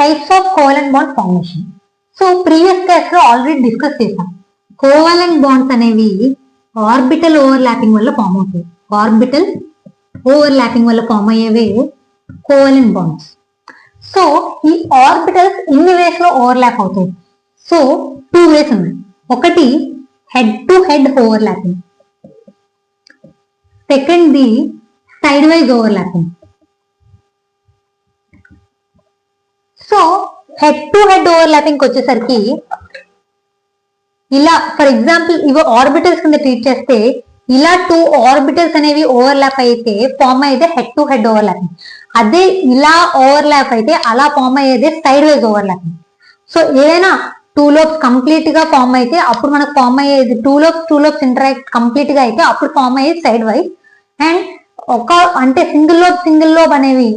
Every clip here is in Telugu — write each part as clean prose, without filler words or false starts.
Types of covalent bond formation. So previous class లో ఆల్రెడీ డిస్కస్ చేసాం. కోవలెంట్ బాండ్స్ అనేవి ఆర్బిటల్ ఓవర్లాపింగ్ వల్ల ఫామ్ అవుతాయి. ఆర్బిటల్ ఓవర్లాపింగ్ వల్ల ఫామ్ అయ్యేవే కోవలెంట్ బాండ్స్. సో ఈ ఆర్బిటల్స్ ఎన్ని వేస్ లో ఓవర్లాప్ అవుతాయి? సో 2 వేస్ ఉన్నాయి. ఒకటి head to head overlapping, second the side wise overlapping. So head to head overlapping వచ్చేసరికి ఇలా ఫర్ ఎగ్జాంపుల్ ఇవి ఆర్బిటల్స్ కింద ట్రీట్ చేస్తే ఇలా 2 ఆర్బిటల్స్ అనేవి ఓవర్లాప్ అయితే ఫామ్ అయ్యేదే హెడ్ టు హెడ్ ఓవర్లాపింగ్. అదే ఇలా ఓవర్లాప్ అయితే అలా ఫామ్ అయ్యేదే సైడ్ వైజ్ ఓవర్లాపింగ్. సో ఏదైనా 2 లోబ్స్ కంప్లీట్ గా ఫామ్ అయితే అప్పుడు మనకు ఫామ్ అయ్యేది 2 లోబ్స్ ఇంటరాక్ట్ కంప్లీట్ గా అయితే అప్పుడు ఫామ్ అయ్యేది సైడ్ వైజ్. అండ్ అంటే సింగిల్ లోబ్ అనేవి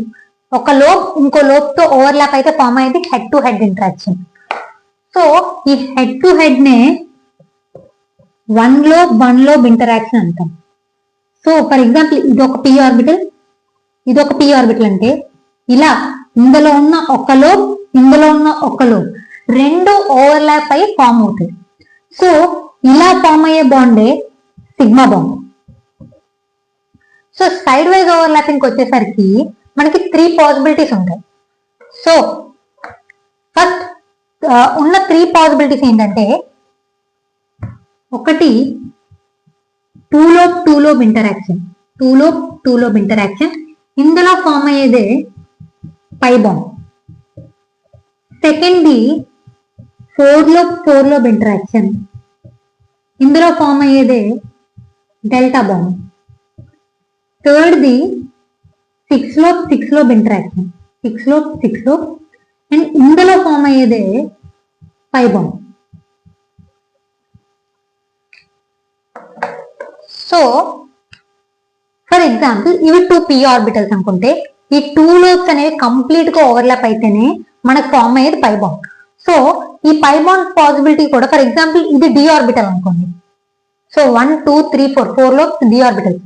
ఒక లోబ్ ఇంకో లోబ్ తో ఓవర్లాప్ అయితే ఫామ్ అయ్యేది head to head interaction. So ఈ హెడ్ టు హెడ్ నే వన్ లోబ్ ఇంటరాక్షన్ అంటాం. సో ఫర్ ఎగ్జాంపుల్ ఇది ఒక పి ఆర్బిటల్, ఇది ఒక పి ఆర్బిటల్ అంటే ఇలా ఇందులో ఉన్న ఒక లోబ్, ఇందులో ఉన్న ఒక లోబ్ రెండు ఓవర్లాప్ అయి ఫామ్ అవుతాయి. సో ఇలా ఫామ్ అయ్యే బాండే sigma bond. So side wise overlapping వచ్చేసరికి మనకి 3 పాసిబిలిటీస్ ఉంటాయి. సో ఫస్ట్ ఉన్న 3 పాసిబిలిటీస్ ఏంటంటే, ఒకటి 2 లోబ్ ఇంటరాక్షన్, 2 లోబ్ ఇంటరాక్షన్ ఇందులో ఫామ్ అయ్యేదే pi bond. Second the 4 lobe interaction ఇందులో ఫామ్ అయ్యేదే delta bond. Third the 6 lobe interaction, 6 lobe and ఇందులో ఫామ్ అయ్యేదే pi bond. So for example ఇవి 2 పి ఆర్బిటల్స్ అనుకుంటే ఈ 2 లోబ్స్ అనేవి కంప్లీట్ గా ఓవర్లాప్ అయితేనే మనకు ఫామ్ అయ్యేది పై బాండ్. సో ఈ పై బాండ్ పాసిబిలిటీ కూడా ఫర్ ఎగ్జాంపుల్ ఇది డి ఆర్బిటల్ అనుకోండి. So 1 2 3 4 lobes d orbital.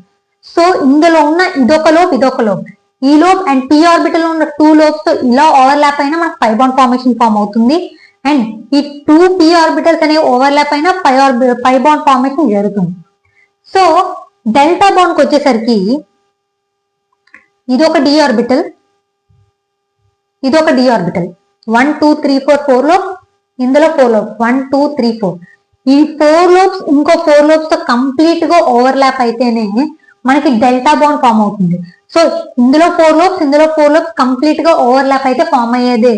So ఇందులో ఉన్న ఇదొక లోబ్, ఈ లోబ్ అండ్ పి ఆర్బిటల్ లో ఉన్న 2 లోబ్స్ తో ఇలా ఓవర్లాప్ అయినా మనకు పై బాండ్ ఫార్మేషన్ ఫామ్ అవుతుంది. అండ్ ఈ 2 పి ఆర్బిటల్స్ అనేవి ఓవర్లాప్ అయినా పై బాండ్ ఫార్మేషన్ జరుగుతుంది. సో డెల్టా బాండ్ కి వచ్చేసరికి ఇదొక డి ఆర్బిటల్, ఇదొక డి ఆర్బిటల్ 1 2 3 4 లోబ్స్, ఇందులో 4 లోబ్స్ 1 2 3 4. ఈ 4 లోబ్స్ ఇంకో 4 లోబ్స్ తో కంప్లీట్ గా ఓవర్లాప్ అయితేనే మనకి డెల్టా బాండ్ ఫామ్ అవుతుంది. సో ఇందులో 4 లోబ్స్ కంప్లీట్ గా ఓవర్లాప్ అయితే ఫామ్ అయ్యేదే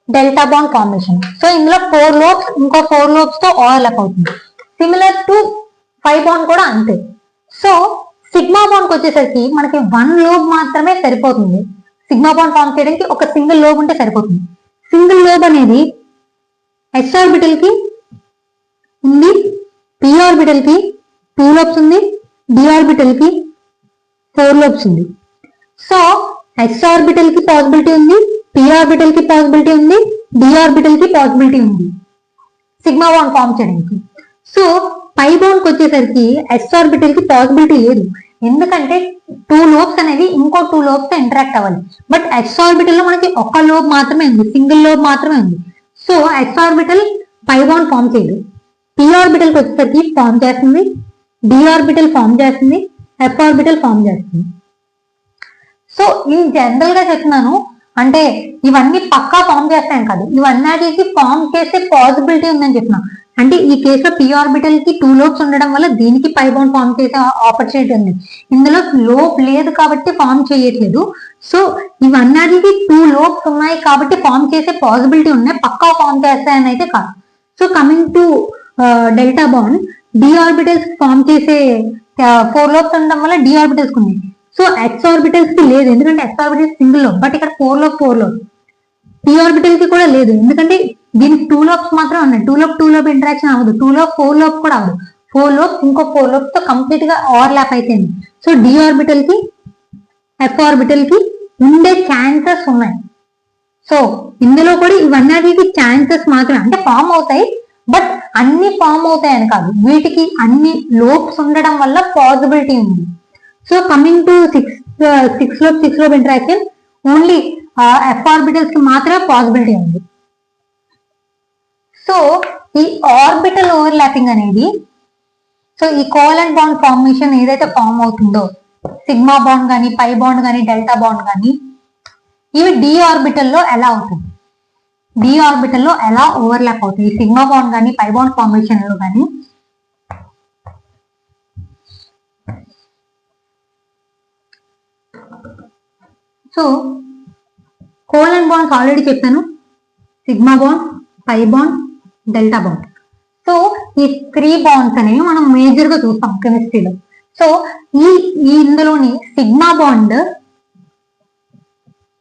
డెల్టా బాండ్ ఫార్మేషన్. సో ఇందులో 4 లోబ్స్ ఇంకో 4 లోబ్స్ తో ఓవర్లాప్ అవుతుంది. సిమిలర్ టు పై బాండ్ కూడా అంతే. సో సిగ్మా బాండ్ వచ్చేసరికి మనకి 1 లోబ్ మాత్రమే సరిపోతుంది. సిగ్మా బాండ్ ఫామ్ చేయడానికి ఒక సింగిల్ లోబ్ ఉంటే సరిపోతుంది. సింగిల్ లోబ్ అనేది ఎస్ ఆర్బిటల్ కి ఉంది, పి ఆర్బిటల్ కి 2 లోబ్స్ ఉంది, డి ఆర్బిటల్ కి 4 లోబ్స్ ఉంది. సో ఎస్ ఆర్బిటల్ కి పాసిబిలిటీ ఉంది, పి ఆర్బిటల్ కి పాసిబిలిటీ ఉంది, డి ఆర్బిటల్ కి పాసిబిలిటీ ఉంది సిగ్మా బాండ్ ఫామ్ చేయడానికి. సో పై బాండ్ కి వచ్చేసరికి ఎస్ ఆర్బిటల్ కి పాసిబిలిటీ లేదు, ఎందుకంటే 2 లోబ్స్ అనేవి ఇంకో 2 లోబ్స్ తో ఇంటరాక్ట్ అవ్వాలి. బట్ ఎస్ ఆర్బిటల్ లో మనకి ఒక లోబ్ మాత్రమే ఉంది, సింగిల్ లోబ్ మాత్రమే ఉంది. So s orbital pi bond form చేయదు. పి ఆర్బిటల్ కి వచ్చేసరికి ఫామ్ చేస్తుంది, డి ఆర్బిటల్ ఫామ్ చేస్తుంది, ఎఫ్ ఆర్బిటల్ ఫామ్ చేస్తుంది. సో ఇన్ జనరల్ గా చెప్తున్నాను, అంటే ఇవన్నీ పక్కా ఫామ్ చేస్తాయని కాదు, ఇవన్నీ ఫామ్ చేసే పాసిబిలిటీ ఉందని చెప్తున్నా. అంటే ఈ కేసులో పి ఆర్బిటల్ కి 2 లోబ్స్ ఉండడం వల్ల దీనికి పై బాండ్ ఫామ్ చేసే ఆపర్చునిటీ ఉంది. ఇందులో లోబ్ లేదు కాబట్టి ఫామ్ చేయట్లేదు. సో ఇవన్నీ 2 లోబ్స్ ఉన్నాయి కాబట్టి ఫామ్ చేసే పాసిబిలిటీ ఉన్నాయి, పక్కా ఫామ్ చేస్తాయని అయితే కాదు. So coming to delta bond, d orbitals form చేసే 4 లోబ్స్ ఉండడం వల్ల డి ఆర్బిటల్స్ ఉంది. సో ఎక్స్ ఆర్బిటల్స్ కి లేదు, ఎందుకంటే s orbitals single lobe. But ఇక్కడ 4 లోబ్ పి ఆర్బిటల్ కి కూడా లేదు, ఎందుకంటే దీనికి 2 లోబ్స్ మాత్రం ఉన్నాయి. 2 లోబ్ ఇంటరాక్షన్ అవ్వదు, 2 లోబ్ 4 లోబ్ కూడా అవ్వదు. 4 లోబ్స్ ఇంకో 4 లోబ్స్ తో కంప్లీట్ గా ఓవర్లాప్ అయితే. సో డి ఆర్బిటల్ కి ఎఫ్ ఆర్బిటల్ కి ఉండే ఛాన్సెస్ ఉన్నాయి. సో ఇందులో కూడా ఇవన్నీ ఛాన్సెస్ మాత్రమే, అంటే ఫామ్ అవుతాయి బట్ అన్ని ఫామ్ అవుతాయని కాదు, వీటికి అన్ని లోబ్స్ ఉండడం వల్ల పాసిబిలిటీ ఉంది. So coming to 6 lobe interaction, only F orbitals కి మాత్రమే పాసిబిలిటీ ఉంది. సో ఈ ఆర్బిటల్ ఓవర్లాపింగ్ అనేది, సో ఈ కోవలెంట్ బాండ్ ఫార్మేషన్ ఏదైతే ఫామ్ అవుతుందో, సిగ్మా బాండ్ కానీ, పై బాండ్ కానీ, డెల్టా బాండ్ కానీ, ఇవి డి ఆర్బిటల్ లో ఎలా అవుతుంది, డి ఆర్బిటల్ లో ఎలా ఓవర్లాప్ అవుతాయి సిగ్మా బాండ్ కానీ, పై బాండ్ ఫార్మేషన్ లో కానీ. సో కోవలెంట్ బాండ్స్ ఆల్రెడీ చెప్పాను, sigma bond, pi bond, delta bond. So ఈ 3 బాండ్స్ అనేవి మనం మేజర్ గా చూస్తాం కెమిస్ట్రీలో. సో ఇందులోని సిగ్మా బాండ్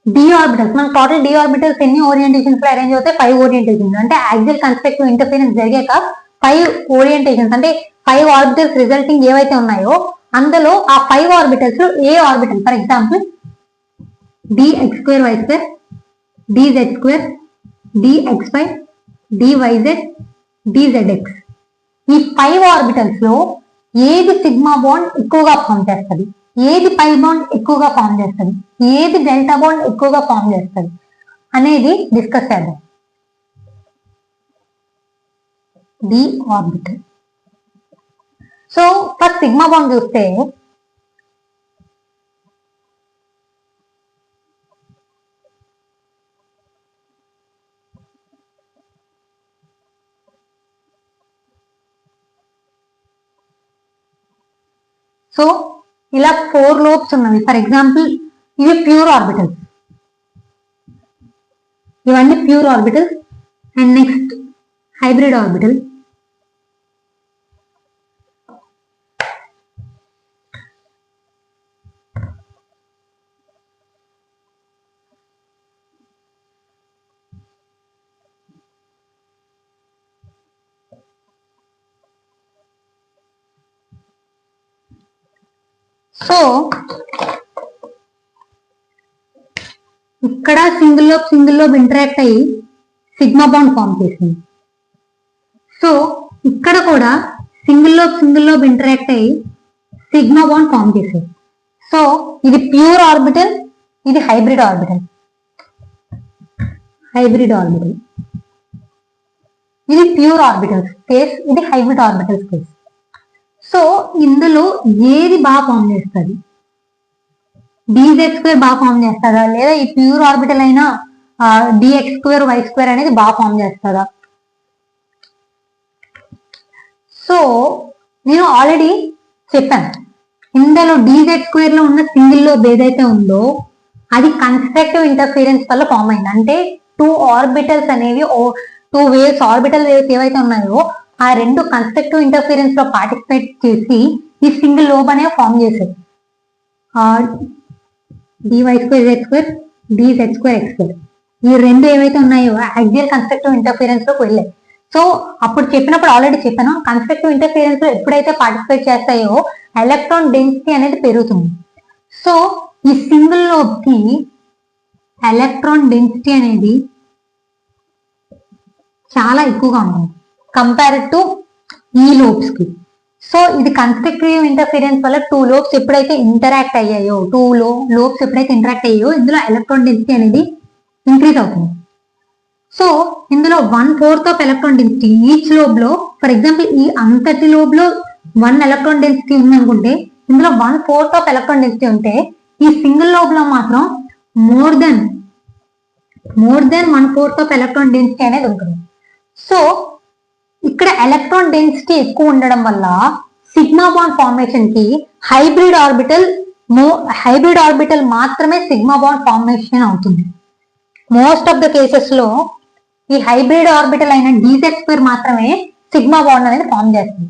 డి ఆర్బిటల్స్, మన టోటల్ డి ఆర్బిటల్స్ ఎన్ని ఓరియంటేషన్స్ లో అరేంజ్ అవుతాయి, 5 ఓరియంటేషన్స్. అంటే యాక్సియల్ కన్స్ట్రక్టివ్ ఇంటర్ఫరెన్స్ జరిగాక 5 ఓరియంటేషన్స్, అంటే 5 ఆర్బిటల్స్ రిజల్టింగ్ ఏవైతే ఉన్నాయో అందులో ఆ 5 ఆర్బిటల్స్ లో ఏ orbital, for example dx2 y2, dz2, dxy, dyz, dzx, ఈ 5 ఆర్బిటల్స్ లో ఏది సిగ్మా బాండ్ ఎక్కువగా ఫామ్ చేస్తుంది, ఏది పై బాండ్ ఎక్కువగా ఫామ్ చేస్తుంది, ఏది డెల్టా బాండ్ ఎక్కువగా ఫామ్ చేస్తుంది అనేది డిస్కస్ చేద్దాం. D orbital. So first sigma bond చూస్తే, సో ఇలా 4 లోబ్స్ ఉన్నవి. ఫర్ ఎగ్జాంపుల్ ఇవి ప్యూర్ ఆర్బిటల్స్, ఇవన్నీ pure orbitals. And next hybrid orbital. So ఇక్కడ సింగిల్ లోబ్ ఇంటరాక్ట్ అయ్యి సిగ్మా బాండ్ ఫామ్ చేసింది. సో ఇక్కడ కూడా సింగిల్ లోబ్ ఇంటరాక్ట్ అయ్యి సిగ్మా బాండ్ ఫామ్ చేసేది. సో ఇది ప్యూర్ ఆర్బిటల్, ఇది హైబ్రిడ్ ఆర్బిటల్. ఇది ప్యూర్ ఆర్బిటల్స్ కేస్, ఇది హైబ్రిడ్ ఆర్బిటల్స్ కేస్. సో ఇందులో ఏది బాగా ఫామ్ చేస్తుంది, dz2 బాగా ఫామ్ చేస్తుందా, లేదా ఈ ప్యూర్ ఆర్బిటల్ అయినా dx2 y2 అనేది బాగా ఫామ్ చేస్తుందా? సో నేను ఆల్రెడీ చెప్పాను, ఇందులో dz2 లో ఉన్న సింగిల్ లోబ్ ఏదైతే ఉందో అది కన్స్ట్రక్టివ్ ఇంటర్ఫీరెన్స్ వల్ల ఫామ్ అయింది. అంటే 2 ఆర్బిటల్స్ అనేవి, 2 వేవ్స్, ఆర్బిటల్ వేవ్స్ ఏవైతే ఉన్నాయో ఆ 2 కన్స్ట్రక్టివ్ ఇంటర్ఫీరెన్స్ లో పార్టిసిపేట్ చేసి ఈ సింగిల్ లోబ్ అనేవి ఫామ్ చేసేది. dy2 z2, dz2 x2, ఈ 2 ఏవైతే ఉన్నాయో యాక్సియల్ కన్స్ట్రక్టివ్ ఇంటర్ఫీరెన్స్ లోకి వెళ్ళాయి. సో అప్పుడు చెప్పినప్పుడు ఆల్రెడీ చెప్పాను, కన్స్ట్రక్టివ్ ఇంటర్ఫీరెన్స్ లో ఎప్పుడైతే పార్టిసిపేట్ చేస్తాయో ఎలక్ట్రాన్ డెన్సిటీ అనేది పెరుగుతుంది. సో ఈ సింగిల్ లోబ్ కి ఎలక్ట్రాన్ డెన్సిటీ అనేది చాలా ఎక్కువగా ఉంటుంది కంపేర్డ్ టు ఈ లోబ్స్ కి. సో ఇది కన్స్ట్రక్టివ్ ఇంటర్ఫీరెన్స్ వల్ల 2 లోబ్స్ ఎప్పుడైతే ఇంటరాక్ట్ అయ్యాయో, లోబ్స్ ఎప్పుడైతే ఇంటరాక్ట్ అయ్యాయో ఇందులో ఎలక్ట్రాన్ డెన్సిటీ అనేది ఇంక్రీజ్ అవుతుంది. సో ఇందులో 1/4 of electron density each lobe లో, ఫర్ ఎగ్జాంపుల్ ఈ అంతటి లోబ్ లో 1 ఎలక్ట్రాన్ డెన్సిటీ ఉందనుకుంటే ఇందులో 1/4 ఆఫ్ ఎలక్ట్రాన్ డెన్సిటీ ఉంటే, ఈ సింగిల్ లోబ్ లో మాత్రం more than 1/4 of electron density అనేది ఉంటుంది. సో ఇక్కడ ఎలక్ట్రాన్ డెన్సిటీ ఎక్కువ ఉండడం వల్ల సిగ్మా బాండ్ ఫార్మేషన్ కి హైబ్రిడ్ ఆర్బిటల్ మాత్రమే సిగ్మా బాండ్ ఫార్మేషన్ అవుతుంది. మోస్ట్ ఆఫ్ ద కేసెస్ లో ఈ హైబ్రిడ్ ఆర్బిటల్ అయిన dz2 మాత్రమే సిగ్మా బాండ్ అనేది ఫామ్ చేస్తుంది.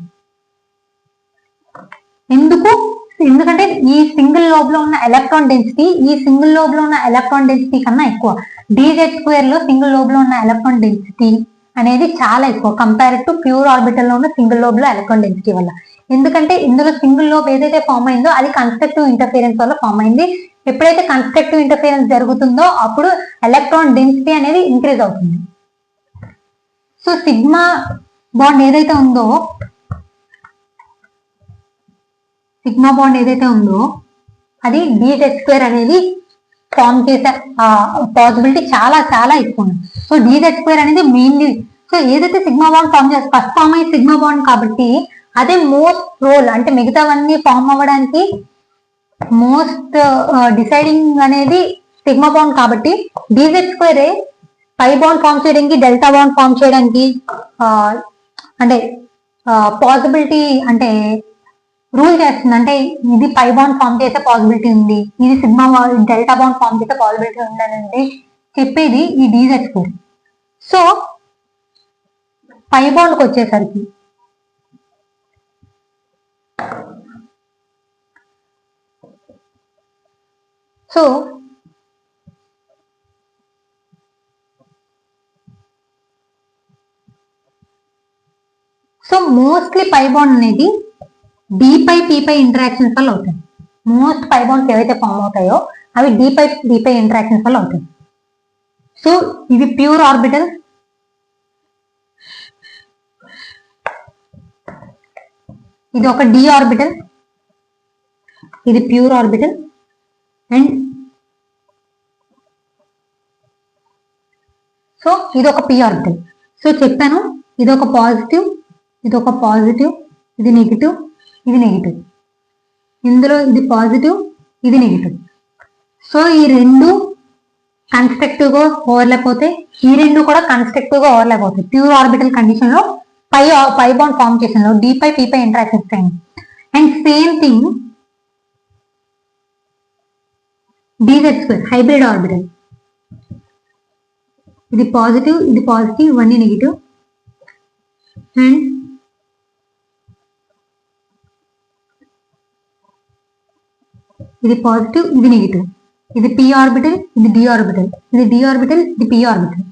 ఎందుకంటే ఈ సింగిల్ లోబ్ లో ఉన్న ఎలక్ట్రాన్ డెన్సిటీ కన్నా ఎక్కువ. dz2 లో సింగిల్ లోబ్ లో ఉన్న ఎలక్ట్రాన్ డెన్సిటీ అనేది చాలా ఎక్కువ కంపేర్డ్ టు ప్యూర్ ఆర్బిటల్ లో ఉన్న సింగిల్ లోబ్ లో ఎలక్ట్రాన్ డెన్సిటీ వల్ల. ఎందుకంటే ఇందులో సింగిల్ లోబ్ ఏదైతే ఫామ్ అయిందో అది కన్స్ట్రక్టివ్ ఇంటర్ఫీరెన్స్ వల్ల ఫామ్ అయింది. ఎప్పుడైతే కన్స్ట్రక్టివ్ ఇంటర్ఫీరెన్స్ జరుగుతుందో అప్పుడు ఎలక్ట్రాన్ డెన్సిటీ అనేది ఇంక్రీజ్ అవుతుంది. సో సిగ్మా బాండ్ ఏదైతే ఉందో అది dz2 అనేది ఫామ్ చేసే పాసిబిలిటీ చాలా చాలా ఎక్కువ ఉంది. సో DZ² అనేది మెయిన్లీ, సో ఏదైతే సిగ్మా బాండ్ ఫామ్ చేస్తే ఫస్ట్ ఫామ్ అయ్యే సిగ్మా బాండ్ కాబట్టి అదే మోస్ట్ రోల్, అంటే మిగతావన్నీ ఫామ్ అవ్వడానికి మోస్ట్ డిసైడింగ్ అనేది సిగ్మా బాండ్ కాబట్టి DZ² పై బాండ్ ఫామ్ చేయడానికి, డెల్టా బాండ్ ఫామ్ చేయడానికి అంటే పాసిబిలిటీ అంటే రూల్ చేస్తుంది. అంటే ఇది పై బాండ్ ఫామ్ చేసే పాసిబిలిటీ ఉంది, ఇది సిగ్మా డెల్టా బాండ్ ఫామ్ చేసే పాసిబిలిటీ ఉంది అనేది చెప్పేది ఈ DZ². సో పై బాండ్కి వచ్చేసరికి సో మోస్ట్లీ పై బాండ్ అనేది D pi P pi interactions వల్ల అవుతాయి. మోస్ట్ పై బాండ్స్ ఏవైతే ఫామ్ అవుతాయో అవి D pi P pi interactions వల్ల అవుతాయి. సో ఇది ప్యూర్ ఆర్బిటల్, ఇది ఒక D ఆర్బిటల్, ఇది ప్యూర్ ఆర్బిటల్, అండ్ సో ఇది ఒక P ఆర్బిటల్. సో చెప్పాను ఇది ఒక పాజిటివ్, ఇది ఒక పాజిటివ్, ఇది నెగిటివ్, ఇది నెగిటివ్, ఇందులో ఇది పాజిటివ్, ఇది నెగిటివ్. సో ఈ రెండు కన్స్ట్రక్టివ్ గా ఓవర్లాప్ అవుతాయి, ఈ రెండు కూడా కన్స్ట్రక్టివ్ గా ఓవర్లాప్ అవుతాయి ప్యూర్ ఆర్బిటల్ కండిషన్ లో, పై బాండ్ ఫార్మ్ చేసిన లో D pi P pi interactions time. And same thing DZ² hybrid orbital, ఇది పాజిటివ్, ఇది పాజిటివ్, ఇవన్నీ నెగిటివ్, అండ్ ఇది పాజిటివ్, ఇది నెగిటివ్, ఇది P ఆర్బిటల్, ఇది D ఆర్బిటల్, ఇది D ఆర్బిటల్, ఇది P orbital.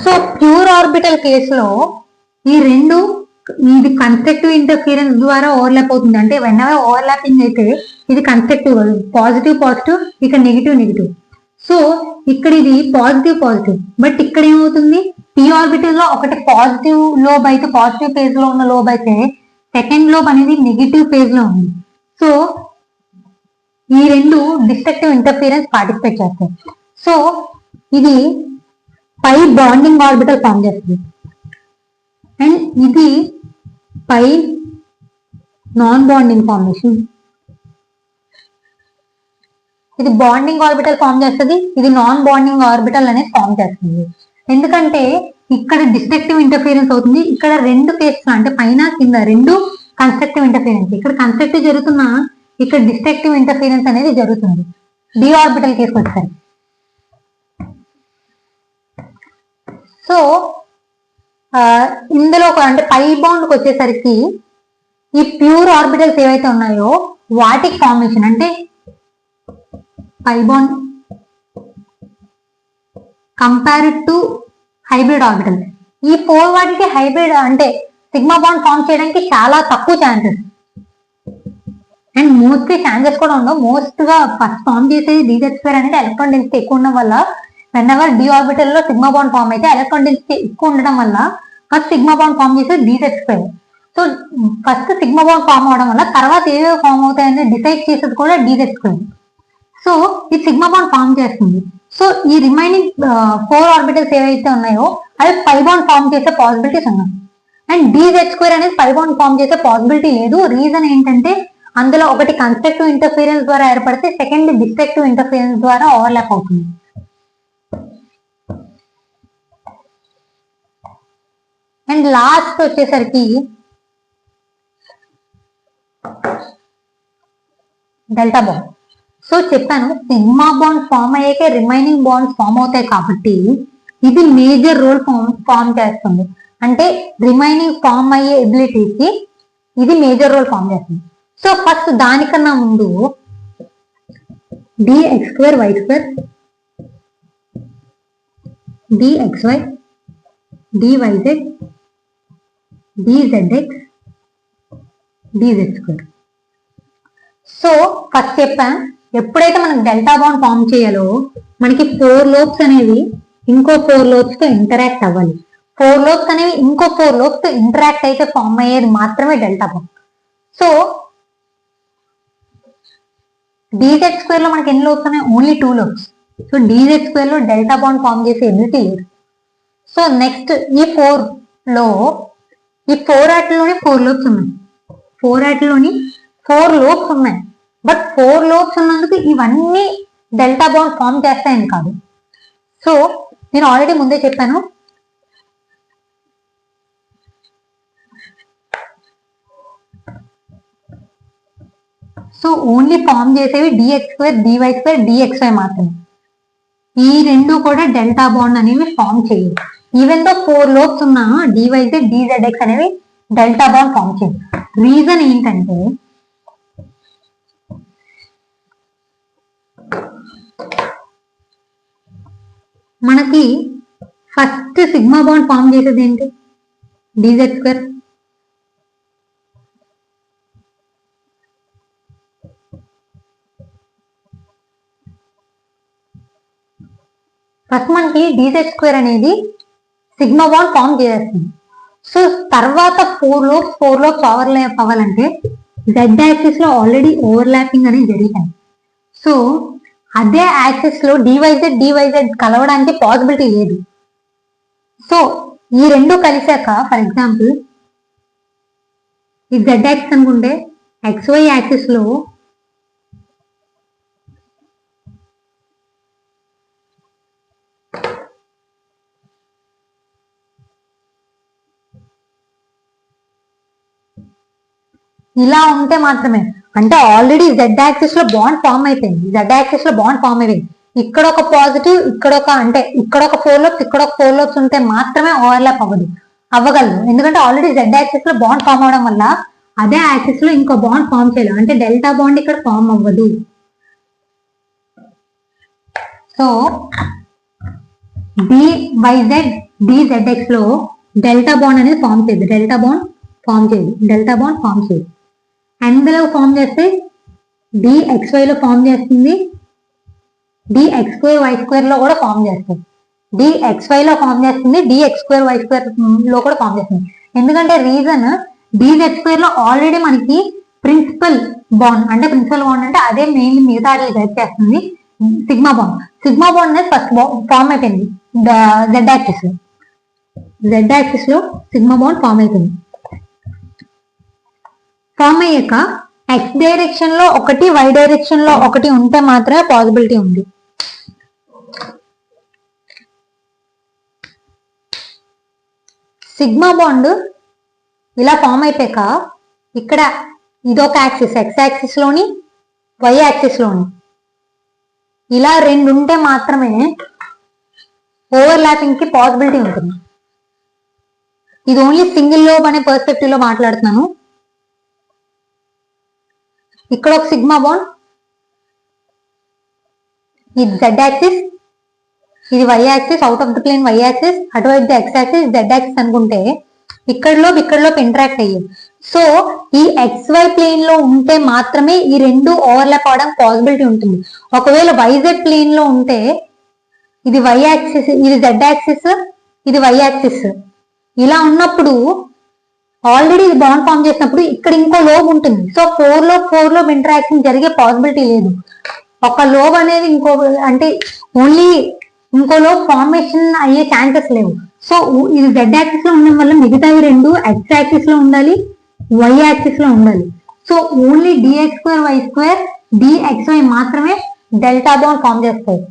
So pure orbital కేసులో ఈ రెండు, ఇది కన్స్ట్రక్టివ్ ఇంటర్ఫిరెన్స్ ద్వారా ఓవర్లాప్ అవుతుంది. అంటే వెన్ ఎవర్ ఓవర్లాపింగ్ అయితే ఇది కన్స్ట్రక్టివ్, పాజిటివ్ పాజిటివ్, ఇక్కడ నెగిటివ్ నెగిటివ్. సో ఇక్కడ ఇది పాజిటివ్ పాజిటివ్, బట్ ఇక్కడ ఏమవుతుంది P ఆర్బిటల్ లో ఒకటి పాజిటివ్ లోబ్ అయితే, పాజిటివ్ ఫేజ్ లో ఉన్న లోబ్ అయితే సెకండ్ లోబ్ అనేది నెగిటివ్ ఫేజ్ లో ఉంది. సో ఈ రెండు డిస్ట్రక్టివ్ ఇంటర్ఫిరెన్స్ పార్టిసిపేట్ చేస్తాయి. సో ఇది పై బాండింగ్ ఆర్బిటల్ ఫామ్ చేస్తుంది, అండ్ ఇది పై నాన్ బాండింగ్ ఫార్మేషన్. ఇది బాండింగ్ ఆర్బిటల్ ఫామ్ చేస్తుంది, ఇది నాన్ బాండింగ్ ఆర్బిటల్ అనేది ఫామ్ చేస్తుంది. ఎందుకంటే ఇక్కడ డిస్ట్రక్టివ్ ఇంటర్ఫిరెన్స్ అవుతుంది, ఇక్కడ రెండు కేసులు అంటే పైన కింద రెండు కన్స్ట్రక్టివ్ ఇంటర్ఫిరెన్స్, ఇక్కడ కన్స్ట్రక్టివ్ జరుగుతున్న, ఇక్కడ డిస్ట్రక్టివ్ ఇంటర్ఫిరెన్స్ అనేది జరుగుతుంది D ఆర్బిటల్ కేసు వచ్చేసరికి. సో ఇందులో అంటే పై బాండ్కి వచ్చేసరికి ఈ ప్యూర్ ఆర్బిటల్స్ ఏవైతే ఉన్నాయో వాటికి ఫార్మేషన్ అంటే pi bond compared to hybrid orbital, ఈ 4 వాటికి హైబ్రిడ్ అంటే సిగ్మా బాండ్ ఫామ్ చేయడానికి చాలా తక్కువ ఛాన్సెస్, అండ్ మోస్ట్లీ ఛాన్సెస్ కూడా ఉండవు. మోస్ట్ గా ఫస్ట్ ఫామ్ చేసేది DZ² అనేది ఎలక్ట్రాన్ డెన్సిటీ ఎక్కువ ఉండడం వల్ల, వెన్ ఎవర్ D ఆర్బిటల్ లో సిగ్మా బాండ్ ఫామ్ అయితే ఎలక్ట్రాన్ డెన్సిటీ ఎక్కువ ఉండడం వల్ల ఫస్ట్ సిగ్మా బాండ్ ఫామ్ చేసేది DZ². So first sigma bond form అవడం వల్ల తర్వాత ఏవేవి ఫామ్ అవుతాయని డిసైడ్ చేసేది కూడా DZ². సో ఈ సిగ్మా బాండ్ ఫామ్ చేస్తుంది. సో ఈ రిమైనింగ్ 4 ఆర్బిటల్స్ ఏవైతే ఉన్నాయో అవి పై బాండ్ ఫామ్ చేసే పాసిబిలిటీస్ ఉన్నాయి, అండ్ DZ² అనేది పై బాండ్ ఫామ్ చేసే పాసిబిలిటీ లేదు. రీజన్ ఏంటంటే అందులో ఒకటి కన్స్ట్రక్టివ్ ఇంటర్ఫిరెన్స్ ద్వారా ఏర్పడితే సెకండ్ డిస్ట్రక్టివ్ ఇంటర్ఫిరెన్స్ ద్వారా ఓవర్లాప్ అవుతుంది. అండ్ లాస్ట్ వచ్చేసరికి డెల్టా బాండ్. సో చెప్పాను సిగ్మా బాండ్ ఫామ్ అయ్యాకే రిమైనింగ్ బాండ్స్ ఫామ్ అవుతాయి కాబట్టి ఇది మేజర్ రోల్ ఫామ్ చేస్తుంది. అంటే రిమైనింగ్ ఫామ్ అయ్యే ఎబిలిటీకి ఇది మేజర్ రోల్ ఫామ్ చేస్తుంది. సో ఫస్ట్ దానికన్నా ముందు DX²Y², DXY, DYZ, DZX, DZ². So first చెప్పాను ఎప్పుడైతే మనకు డెల్టా బాండ్ ఫామ్ చేయాలో మనకి 4 లోబ్స్ అనేవి ఇంకో 4 లోబ్స్ తో ఇంటరాక్ట్ అవ్వాలి. 4 లోబ్స్ అనేవి ఇంకో 4 లోబ్స్ తో ఇంటరాక్ట్ అయితే ఫామ్ అయ్యేది మాత్రమే delta bond. So d z square లో మనకి ఎన్ని లోబ్స్ ఉన్నాయి? Only 2 lobes. So d z square లో డెల్టా బాండ్ ఫామ్ చేసే ఎబిలిటీ లేదు. సో నెక్స్ట్ ఈ 4 లో ఈ 4 ఆటల్లోనే 4 లోబ్స్ ఉన్నాయి. 4 ఆటల్లోని 4 లోబ్స్ ఉన్నాయి. బట్ 4 లోబ్స్ ఉన్నందుకు ఇవన్నీ డెల్టా బాండ్ ఫామ్ చేస్తాయని కాదు. సో నేను ఆల్రెడీ ముందే చెప్పాను, సో ఓన్లీ ఫామ్ చేసేవి d x square, d y square, d x y మాత్రమే. ఈ రెండు కూడా డెల్టా బాండ్ అనేవి ఫామ్ చేయవు. ఈవెన్ తో 4 లోబ్స్ ఉన్న డివైజెడ్, డిజెడ్ఎక్స్ అనేవి డెల్టా బాండ్ ఫామ్ చేయవు. రీజన్ ఏంటంటే మనకి ఫస్ట్ సిగ్మా బాండ్ ఫామ్ చేసేది ఏంటి? D z square. ఫస్ట్ మనకి డిజెడ్ స్క్వేర్ అనేది సిగ్మా బాండ్ ఫామ్ చేస్తుంది. సో తర్వాత 4 లోబ్స్ ఓవర్లాప్ అవ్వాలంటే జెడ్ యాక్సిస్ లో ఆల్రెడీ ఓవర్లాపింగ్ అనేది జరిగింది. సో అదే యాక్సిస్ లో డివైజెడ్ కలవడానికి పాసిబిలిటీ లేదు. సో ఈ రెండు కలిసాక, ఫర్ ఎగ్జాంపుల్ ఈ జెడ్ యాక్సిస్ అనుకుంటే XY యాక్సిస్ లో ఇలా ఉంటే మాత్రమే, అంటే ఆల్రెడీ జెడ్ యాక్సిస్ లో బాండ్ ఫామ్ అయిపోయింది. ఇక్కడ ఒక పాజిటివ్, ఇక్కడ ఒక 4 లోబ్స్, ఇక్కడ ఒక 4 లోబ్స్ ఉంటే మాత్రమే ఓవర్లాప్ అవ్వగలదు. ఎందుకంటే ఆల్రెడీ జెడ్ యాక్సిస్ లో బాండ్ ఫామ్ అవడం వల్ల అదే యాక్సిస్ లో ఇంకో బాండ్ ఫామ్ చేయలేదు, అంటే డెల్టా బాండ్ ఇక్కడ ఫామ్ అవ్వదు. సో డివైజెడ్, డిజెడ్ఎక్స్ లో డెల్టా బాండ్ అనేది ఫామ్ చేయదు. డెల్టా బాండ్ ఫామ్ చేయదు. అందులో ఫామ్ చేస్తే డిఎక్స్వై లో ఫామ్ చేస్తుంది, డిఎక్స్ స్క్వేర్ వై స్క్వేర్ లో కూడా ఫామ్ చేస్తుంది. డిఎక్స్వై లో ఫామ్ చేస్తుంది, డిఎక్స్ స్క్వేర్ వై స్క్వేర్ లో కూడా ఫామ్ చేస్తుంది. ఎందుకంటే రీజన్ డిజెడ్ స్క్వేర్ లో ఆల్రెడీ మనకి ప్రిన్సిపల్ బాండ్ అంటే అదే మెయిన్ మిగతా గైడ్ చేస్తుంది సిగ్మా బాండ్ అనేది ఫస్ట్ ఫామ్ అయిపోయింది జెడ్ యాక్సిస్ లో సిగ్మా బాండ్ ఫామ్ అయిపోయింది. ఫామ్ అయ్యాక ఎక్స్ డైరెక్షన్ లో ఒకటి, వై డైరెక్షన్ లో ఒకటి ఉంటే మాత్రమే పాసిబిలిటీ ఉంది. సిగ్మా బాండ్ ఇలా ఫామ్ అయిపోయాక ఇక్కడ ఇదొక యాక్సిస్, ఎక్స్ యాక్సిస్ లోని, వై యాక్సిస్ లోని ఇలా రెండు ఉంటే మాత్రమే ఓవర్లాపింగ్ కి పాసిబిలిటీ ఉంటుంది. ఇది ఓన్లీ సింగిల్ లోబ్ అనే పర్స్పెక్టివ్ లో మాట్లాడుతున్నాను. ఇక్కడ ఒక సిగ్మా బాండ్, ఇది జెడ్ యాక్సిస్, ఇది y axis, out of the plane y axis, అటువైపు ఎక్స్ యాక్సిస్, జెడ్ యాక్సిస్ అనుకుంటే ఇక్కడ ఇంటరాక్ట్ అయ్యాయి. సో ఈ XY ప్లేన్ లో ఉంటే మాత్రమే ఈ రెండు ఓవర్లాప్ అవడానికి పాసిబిలిటీ ఉంటుంది. ఒకవేళ YZ ప్లేన్ లో ఉంటే ఇది వై యాక్సిస్, ఇది జెడ్ యాక్సిస్, ఇది వై యాక్సిస్, ఇలా ఉన్నప్పుడు ఆల్రెడీ ఇది బాండ్ ఫామ్ చేసినప్పుడు ఇక్కడ ఇంకో లోబ్ ఉంటుంది. సో 4 లోబ్ ఇంటరాక్షన్ జరిగే పాసిబిలిటీ లేదు. ఒక లోబ్ అనేది ఓన్లీ ఇంకో లోబ్ ఫార్మేషన్ అయ్యే ఛాన్సెస్ లేవు. సో ఇది జెడ్ యాక్సిస్ లో ఉండడం వల్ల మిగతావి రెండు ఎక్స్ యాక్సిస్ లో ఉండాలి, వై యాక్సిస్ లో ఉండాలి. So only d x square y square, d x y మాత్రమే డెల్టా బాండ్ ఫామ్ చేస్తాయి.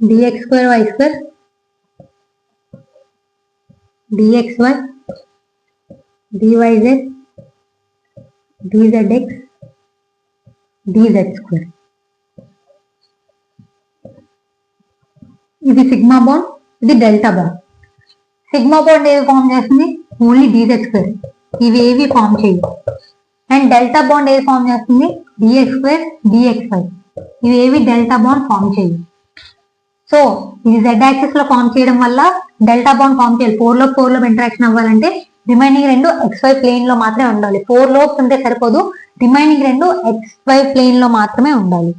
dx square y square, dxy, dyz, dzx, dz square. ఇది సిగ్మా బాండ్, ఇది డెల్టా బాండ్. సిగ్మా బాండ్ ఏవి ఫామ్ చేస్తుంది? Only dz square. ఇవి ఏవి ఫామ్ చేయవు. అండ్ డెల్టా బాండ్ ఏది ఫామ్ చేస్తుంది? dx square, dxy. ఇవి ఏవి డెల్టా బాండ్ ఫామ్ చేయవు. సో ఇది జెడ్ యాక్సిస్ లో ఫామ్ చేయడం వల్ల డెల్టా బాండ్ ఫామ్ చేయాలి. 4 లోబ్ ఇంటరాక్షన్ అవ్వాలంటే రిమైనింగ్ రెండు XY ప్లేన్ లో మాత్రమే ఉండాలి. 4 లోబ్స్ ఉంటే సరిపోదు, రిమైనింగ్ రెండు XY ప్లేన్ లో మాత్రమే ఉండాలి.